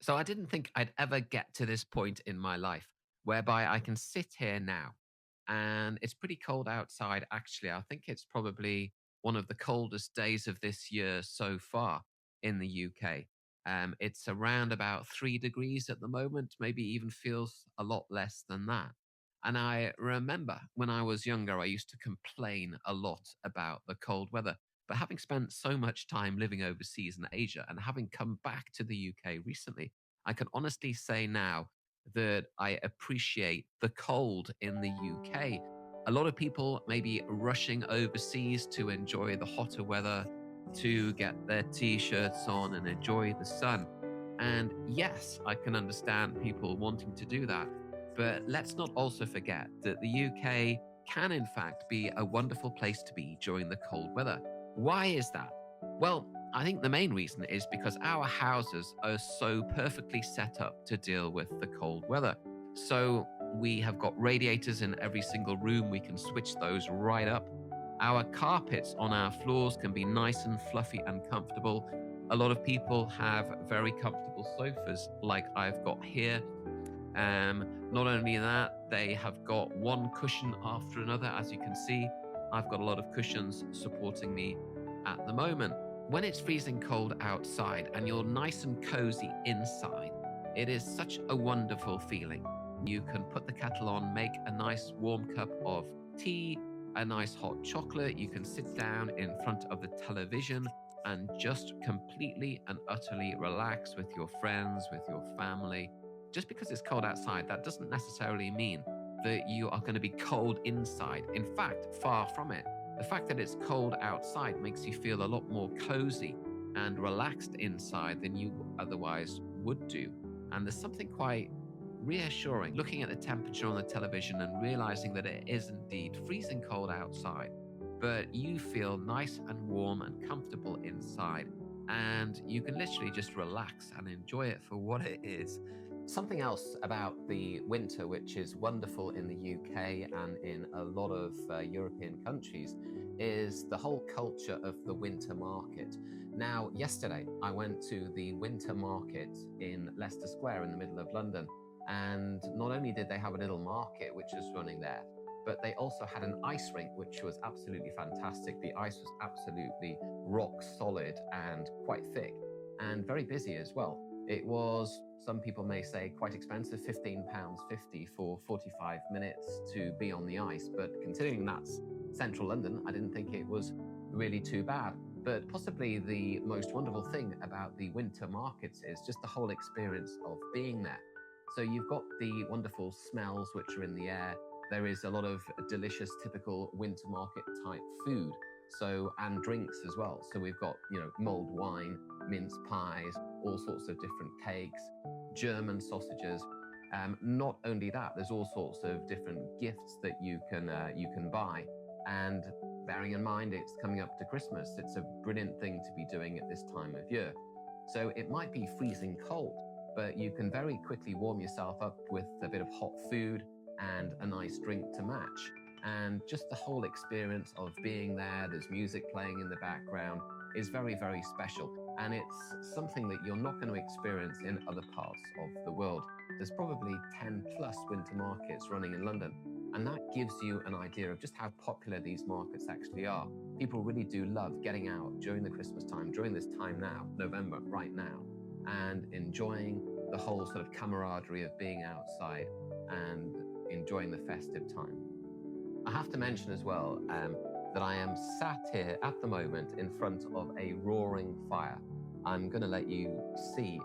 So I didn't think I'd ever get to this point in my life whereby I can sit here now and it's pretty cold outside. Actually, I think it's probably one of the coldest days of this year so far in the UK. It's around about 3 degrees at the moment, maybe even feels a lot less than that. And I remember when I was younger, I used to complain a lot about the cold weather. But having spent so much time living overseas in Asia and having come back to the UK recently, I can honestly say now that I appreciate the cold in the UK. A lot of people may be rushing overseas to enjoy the hotter weather, to get their t shirts on and enjoy the sun. And yes, I can understand people wanting to do that. But let's not also forget that the UK can, in fact, be a wonderful place to be during the cold weather. Why is that? Well, I think the main reason is because our houses are so perfectly set up to deal with the cold weather. So we have got radiators in every single room. We can switch those right up. Our carpets on our floors can be nice and fluffy and comfortable. A lot of people have very comfortable sofas, like I've got here. Not only that, they have got one cushion after another. As you can see, I've got a lot of cushions supporting me at the moment. When it's freezing cold outside and you're nice and cozy inside, it is such a wonderful feeling. You can put the kettle on, make a nice warm cup of tea, a nice hot chocolate. You can sit down in front of the television and just completely and utterly relax with your friends, with your family. Just because it's cold outside, that doesn't necessarily mean that you are going to be cold inside. In fact, far from it. The fact that it's cold outside makes you feel a lot more cozy and relaxed inside than you otherwise would do. And there's something quite reassuring looking at the temperature on the television and realizing that it is indeed freezing cold outside, but you feel nice and warm and comfortable inside. And you can literally just relax and enjoy it for what it is. Something else about the winter, which is wonderful in the UK and in a lot of European countries, is the whole culture of the winter market. Now, yesterday, I went to the winter market in Leicester Square in the middle of London. And not only did they have a little market which was running there, but they also had an ice rink, which was absolutely fantastic. The ice was absolutely rock solid and quite thick and very busy as well. It was, some people may say, quite expensive, £15.50 for 45 minutes to be on the ice. But considering that's central London, I didn't think it was really too bad. But possibly the most wonderful thing about the winter markets is just the whole experience of being there. So you've got the wonderful smells which are in the air. There is a lot of delicious, typical winter market type food. So, and drinks as well. So we've got, mulled wine, mince pies, all sorts of different cakes, German sausages. Not only that, there's all sorts of different gifts that you can buy. And bearing in mind it's coming up to Christmas, it's a brilliant thing to be doing at this time of year. So it might be freezing cold, but you can very quickly warm yourself up with a bit of hot food and a nice drink to match. And just the whole experience of being there, there's music playing in the background, is very, very special. And it's something that you're not going to experience in other parts of the world. There's probably 10 plus winter markets running in London. And that gives you an idea of just how popular these markets actually are. People really do love getting out during the Christmas time, during this time now, November, right now, and enjoying the whole sort of camaraderie of being outside and enjoying the festive time. I have to mention as well that I am sat here at the moment in front of a roaring fire. I'm going to let you see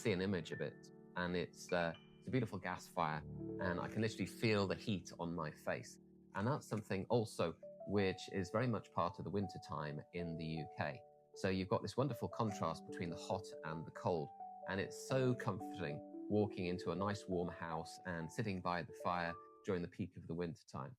an image of it, and it's a beautiful gas fire, and I can literally feel the heat on my face. And that's something also which is very much part of the winter time in the UK. So you've got this wonderful contrast between the hot and the cold, and it's so comforting walking into a nice warm house and sitting by the fire during the peak of the winter time.